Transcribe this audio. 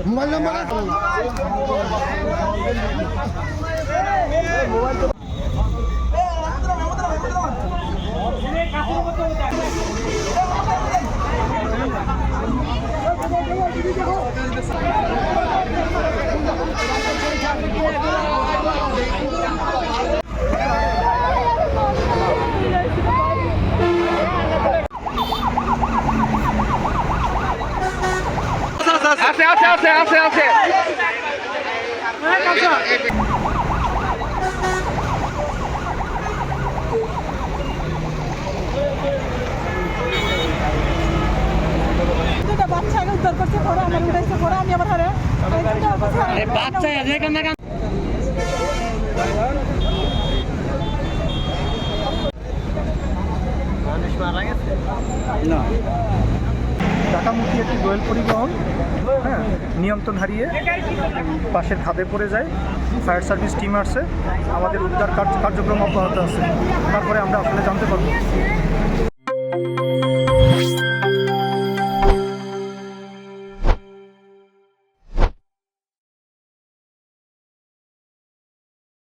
Mobile number আছে বাচ্চাকে উদ্ধার করছে পরে আমার উঠাইছে পরে আমি আবার হারে বাচ্চা এখানে মানুষ মারা গেছে না ঢাকামুখী একটি দোয়েল পরিবহন নিয়ন্ত্রণ হারিয়ে পাশের খাদে পড়ে যায়। ফায়ার সার্ভিস টিম আসছে, আমাদের উদ্ধার কার্যক্রম অব্যাহত আছে। তারপরে আমরা আসলে জানতে পারবো।